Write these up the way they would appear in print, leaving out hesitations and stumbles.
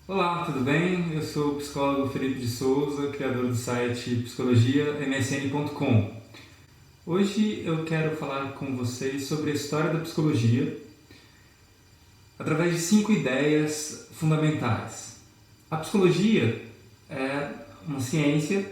Olá, tudo bem? Eu sou o psicólogo Felipe de Souza, criador do site psicologiamsn.com. Hoje eu quero falar com vocês sobre a história da psicologia através de 5 ideias fundamentais. A psicologia é uma ciência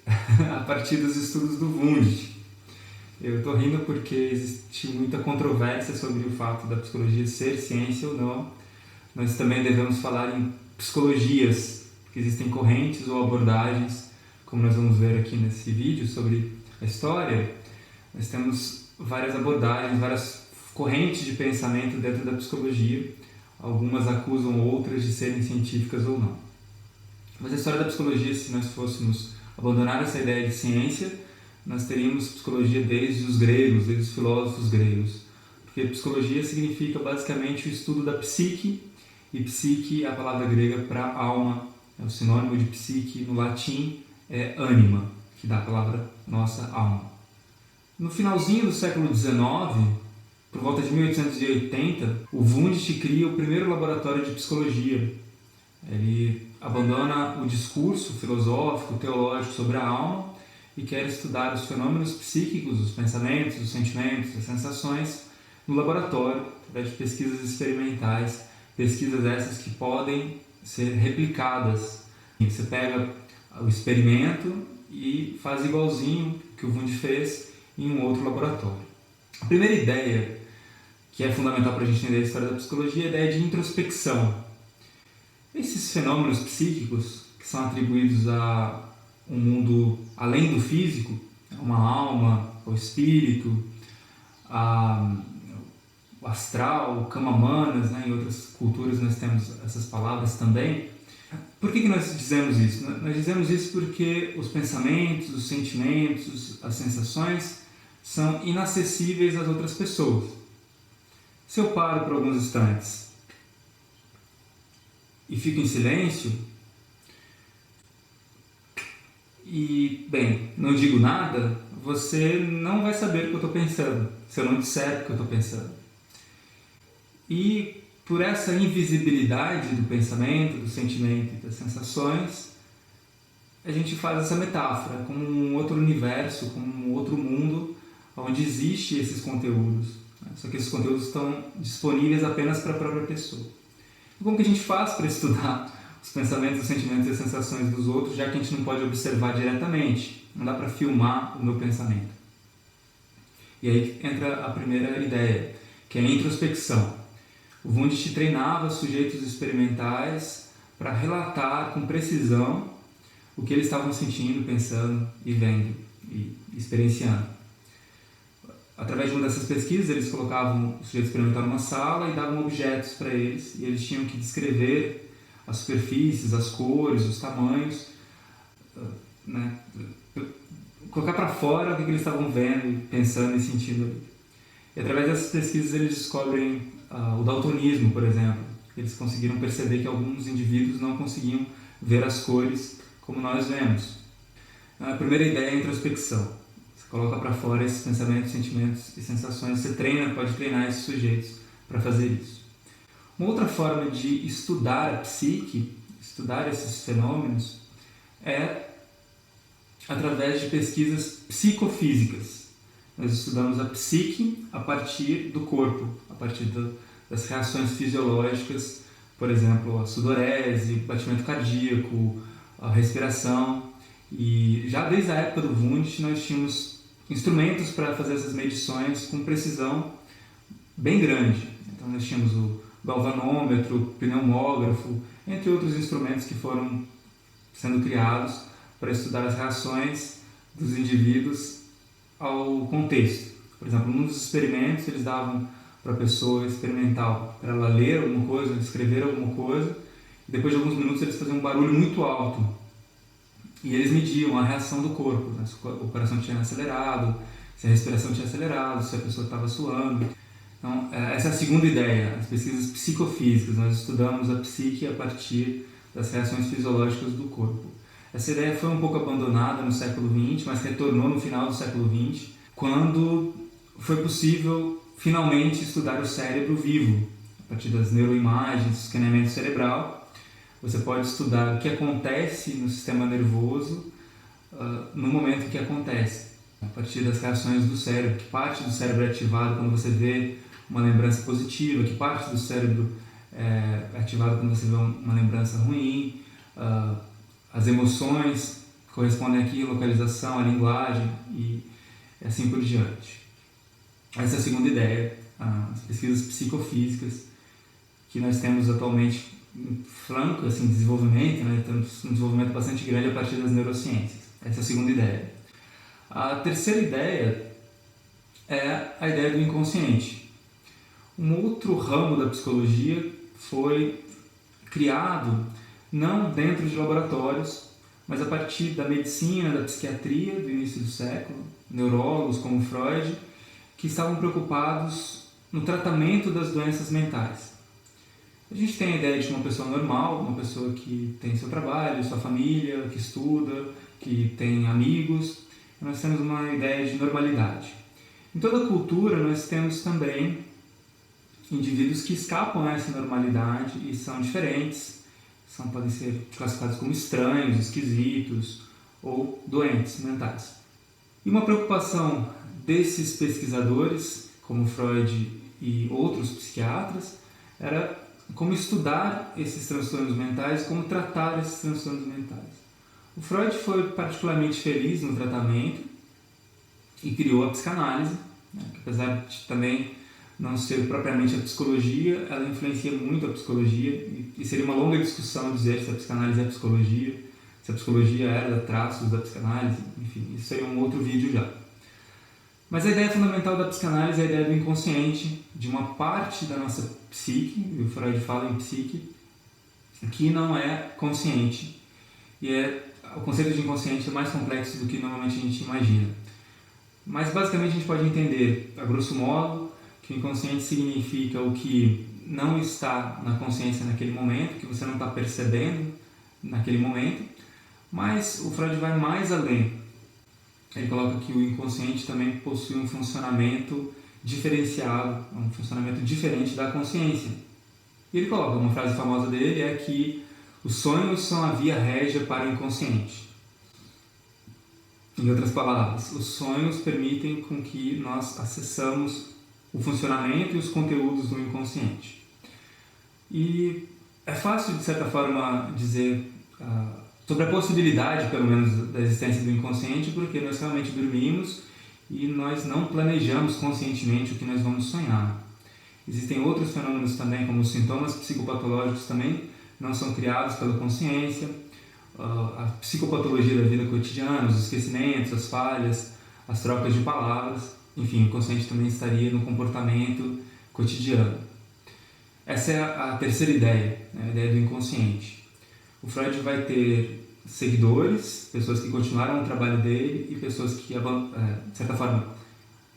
a partir dos estudos do Wundt. Eu estou rindo porque existe muita controvérsia sobre o fato da psicologia ser ciência ou não. Nós também devemos falar em psicologias, porque existem correntes ou abordagens, como nós vamos ver aqui nesse vídeo sobre a história. Nós temos várias abordagens, várias correntes de pensamento dentro da psicologia. Algumas acusam outras de serem científicas ou não. Mas a história da psicologia, se nós fôssemos abandonar essa ideia de ciência, nós teríamos psicologia desde os gregos, desde os filósofos gregos. Porque psicologia significa basicamente o estudo da psique, e psique é a palavra grega para alma, é o sinônimo de psique no latim é anima, que dá a palavra nossa alma. No finalzinho do século XIX, por volta de 1880, o Wundt cria o primeiro laboratório de psicologia. Ele abandona o discurso filosófico, teológico sobre a alma e quer estudar os fenômenos psíquicos, os pensamentos, os sentimentos, as sensações no laboratório, através de pesquisas experimentais, pesquisas essas que podem ser replicadas. Você pega o experimento e faz igualzinho que o Wundt fez em um outro laboratório. A primeira ideia, que é fundamental para a gente entender a história da psicologia, é a ideia de introspecção. Esses fenômenos psíquicos que são atribuídos a um mundo além do físico, uma alma, o espírito, o astral, o Kamamanas, né? Em outras culturas nós temos essas palavras também. Por que nós dizemos isso? Nós dizemos isso porque os pensamentos, os sentimentos, as sensações são inacessíveis às outras pessoas. Se eu paro por alguns instantes e fico em silêncio e, não digo nada, você não vai saber o que eu estou pensando, se eu não disser o que eu estou pensando. E por essa invisibilidade do pensamento, do sentimento e das sensações, a gente faz essa metáfora como um outro universo, como um outro mundo onde existem esses conteúdos. Só que esses conteúdos estão disponíveis apenas para a própria pessoa. E como que a gente faz para estudar os pensamentos, os sentimentos e as sensações dos outros, já que a gente não pode observar diretamente? Não dá para filmar o meu pensamento. E aí entra a primeira ideia, que é a introspecção. O Wundt treinava sujeitos experimentais para relatar com precisão o que eles estavam sentindo, pensando e vendo e experienciando. Através de uma dessas pesquisas, eles colocavam o sujeito experimental numa sala e davam objetos para eles, e eles tinham que descrever as superfícies, as cores, os tamanhos, né? Colocar para fora o que eles estavam vendo, pensando e sentindo ali. E através dessas pesquisas eles descobrem o daltonismo, por exemplo. Eles conseguiram perceber que alguns indivíduos não conseguiam ver as cores como nós vemos. A primeira ideia é a introspecção. Você coloca para fora esses pensamentos, sentimentos e sensações. Você pode treinar esses sujeitos para fazer isso. Uma outra forma de estudar a psique, estudar esses fenômenos, é através de pesquisas psicofísicas. Nós estudamos a psique a partir do corpo, a partir das reações fisiológicas, por exemplo, a sudorese, o batimento cardíaco, a respiração. E já desde a época do Wundt nós tínhamos instrumentos para fazer essas medições com precisão bem grande. Então nós tínhamos o galvanômetro, o pneumógrafo, entre outros instrumentos que foram sendo criados para estudar as reações dos indivíduos ao contexto. Por exemplo, num dos experimentos eles davam para a pessoa experimental para ela ler alguma coisa, escrever alguma coisa, e depois de alguns minutos eles faziam um barulho muito alto e eles mediam a reação do corpo, né? Se o coração tinha acelerado, se a respiração tinha acelerado, se a pessoa estava suando. Então, essa é a segunda ideia, as pesquisas psicofísicas. Nós estudamos a psique a partir das reações fisiológicas do corpo. Essa ideia foi um pouco abandonada no século XX, mas retornou no final do século XX, quando foi possível finalmente estudar o cérebro vivo, a partir das neuroimagens, escaneamento cerebral, Você pode estudar o que acontece no sistema nervoso no momento em que acontece, a partir das reações do cérebro, que parte do cérebro é ativado quando você vê uma lembrança positiva, que parte do cérebro é ativado quando você vê uma lembrança ruim, as emoções correspondem aqui, a localização, a linguagem e assim por diante. Essa é a segunda ideia, as pesquisas psicofísicas que nós temos atualmente em franco desenvolvimento, né? Temos um desenvolvimento bastante grande a partir das neurociências. Essa é a segunda ideia. A terceira ideia é a ideia do inconsciente. Um outro ramo da psicologia foi criado não dentro de laboratórios, mas a partir da medicina, da psiquiatria do início do século, neurólogos como Freud, que estavam preocupados no tratamento das doenças mentais. A gente tem a ideia de uma pessoa normal, uma pessoa que tem seu trabalho, sua família, que estuda, que tem amigos. Nós temos uma ideia de normalidade. Em toda cultura nós temos também indivíduos que escapam a essa normalidade e são diferentes, podem ser classificados como estranhos, esquisitos ou doentes mentais. E uma preocupação desses pesquisadores, como Freud e outros psiquiatras, era como estudar esses transtornos mentais, como tratar esses transtornos mentais. O Freud foi particularmente feliz no tratamento e criou a psicanálise, que apesar de também não ser propriamente a psicologia, ela influencia muito a psicologia e seria uma longa discussão dizer se a psicanálise é psicologia, se a psicologia era traços da psicanálise, enfim, isso seria um outro vídeo já. Mas a ideia fundamental da psicanálise é a ideia do inconsciente, de uma parte da nossa psique, e o Freud fala em psique, que não é consciente. E o conceito de inconsciente é mais complexo do que normalmente a gente imagina. Mas basicamente a gente pode entender, a grosso modo, que o inconsciente significa o que não está na consciência naquele momento, que você não está percebendo naquele momento, mas o Freud vai mais além. Ele coloca que o inconsciente também possui um funcionamento diferenciado, um funcionamento diferente da consciência. E ele coloca, uma frase famosa dele é que os sonhos são a via régia para o inconsciente. Em outras palavras, os sonhos permitem com que nós acessamos o funcionamento e os conteúdos do inconsciente. E é fácil, de certa forma, dizer sobre a possibilidade, pelo menos, da existência do inconsciente, porque nós realmente dormimos e nós não planejamos conscientemente o que nós vamos sonhar. Existem outros fenômenos também, como os sintomas psicopatológicos também não são criados pela consciência, a psicopatologia da vida cotidiana, os esquecimentos, as falhas, as trocas de palavras, enfim, o consciente também estaria no comportamento cotidiano. Essa é a terceira ideia, a ideia do inconsciente. O Freud vai ter seguidores, pessoas que continuaram o trabalho dele e pessoas que, de certa forma,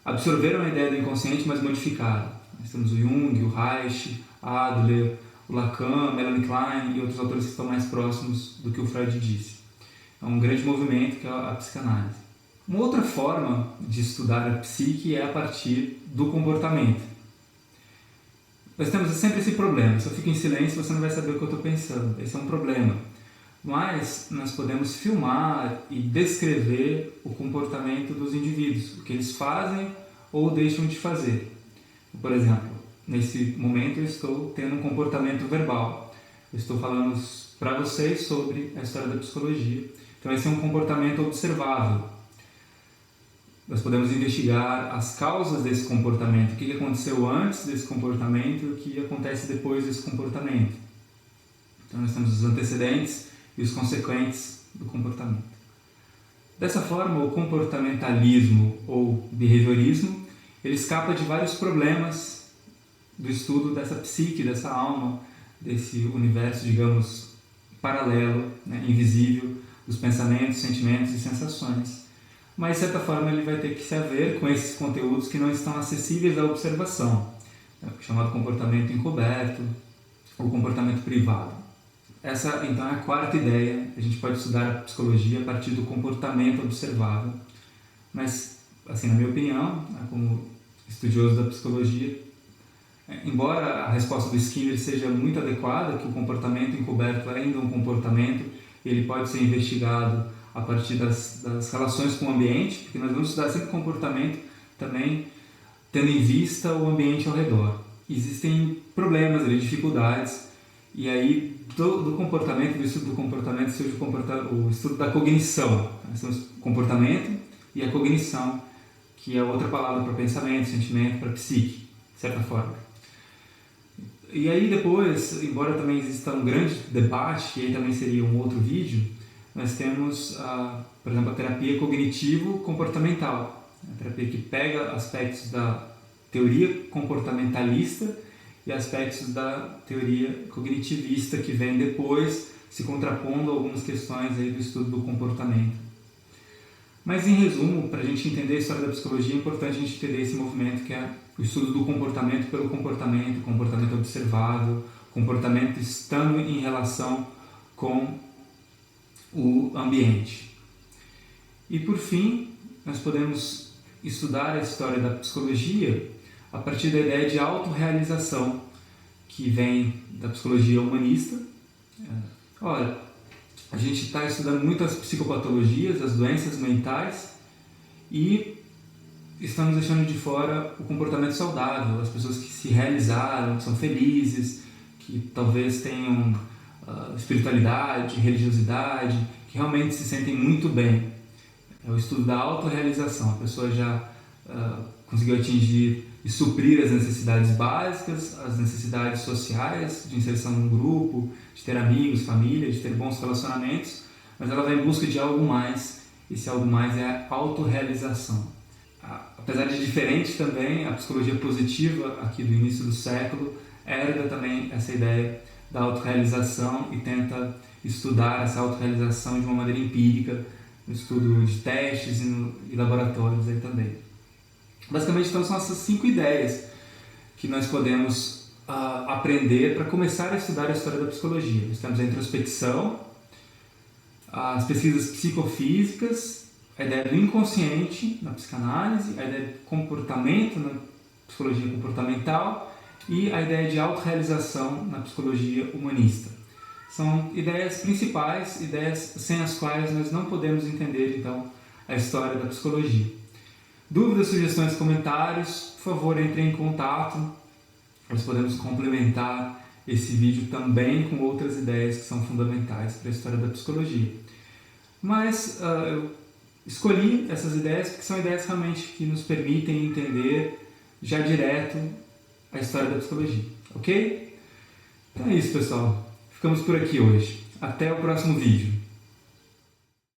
absorveram a ideia do inconsciente, mas modificaram. Nós temos o Jung, o Reich, Adler, o Lacan, Melanie Klein e outros autores que estão mais próximos do que o Freud disse. É um grande movimento que é a psicanálise. Uma outra forma de estudar a psique é a partir do comportamento. Nós temos sempre esse problema, se eu fico em silêncio você não vai saber o que eu estou pensando, esse é um problema. Mas nós podemos filmar e descrever o comportamento dos indivíduos, o que eles fazem ou deixam de fazer. Por exemplo, nesse momento eu estou tendo um comportamento verbal, eu estou falando para vocês sobre a história da psicologia, então esse é um comportamento observável. Nós podemos investigar as causas desse comportamento, o que aconteceu antes desse comportamento e o que acontece depois desse comportamento. Então nós temos os antecedentes e os consequentes do comportamento. Dessa forma, o comportamentalismo ou behaviorismo, ele escapa de vários problemas do estudo dessa psique, dessa alma, desse universo, digamos, paralelo, invisível, dos pensamentos, sentimentos e sensações. Mas, de certa forma, ele vai ter que se haver com esses conteúdos que não estão acessíveis à observação, chamado comportamento encoberto ou comportamento privado. Essa, então, é a quarta ideia. A gente pode estudar a psicologia a partir do comportamento observável. Mas, assim, na minha opinião, como estudioso da psicologia, Embora a resposta do Skinner seja muito adequada, que o comportamento encoberto é ainda um comportamento, ele pode ser investigado a partir das relações com o ambiente, porque nós vamos estudar sempre comportamento também tendo em vista o ambiente ao redor. Existem problemas, dificuldades, e aí do comportamento, do estudo do comportamento, surge o estudo da cognição. Nós temos comportamento e a cognição, que é outra palavra para pensamento, sentimento, para psique, de certa forma. E aí depois, embora também exista um grande debate, e aí também seria um outro vídeo, nós temos, por exemplo, a terapia cognitivo-comportamental. A terapia que pega aspectos da teoria comportamentalista e aspectos da teoria cognitivista que vem depois, se contrapondo a algumas questões aí do estudo do comportamento. Mas, em resumo, para a gente entender a história da psicologia, é importante a gente entender esse movimento que é o estudo do comportamento pelo comportamento, comportamento observável, comportamento estando em relação com o ambiente. E, por fim, nós podemos estudar a história da psicologia a partir da ideia de autorrealização, que vem da psicologia humanista. Olha, a gente está estudando muitas psicopatologias, as doenças mentais, e estamos deixando de fora o comportamento saudável, as pessoas que se realizaram, que são felizes, que talvez tenham espiritualidade, religiosidade, que realmente se sentem muito bem. É o estudo da autorrealização. A pessoa já conseguiu atingir e suprir as necessidades básicas, as necessidades sociais, de inserção num grupo, de ter amigos, família, de ter bons relacionamentos, mas ela vai em busca de algo mais. Esse algo mais é a autorrealização. Apesar de diferente também, a psicologia positiva aqui do início do século herda também essa ideia da autorrealização e tenta estudar essa autorrealização de uma maneira empírica, no estudo de testes e laboratórios aí também. Basicamente, então, são essas 5 ideias que nós podemos aprender para começar a estudar a história da psicologia. Nós temos a introspecção, as pesquisas psicofísicas, a ideia do inconsciente na psicanálise, a ideia de comportamento na psicologia comportamental e a ideia de autorrealização na psicologia humanista. São ideias principais, ideias sem as quais nós não podemos entender, então, a história da psicologia. Dúvidas, sugestões, comentários, por favor, entrem em contato. Nós podemos complementar esse vídeo também com outras ideias que são fundamentais para a história da psicologia. Mas eu escolhi essas ideias porque são ideias realmente que nos permitem entender já direto a história da psicologia, ok? Então é isso, pessoal. Ficamos por aqui hoje. Até o próximo vídeo.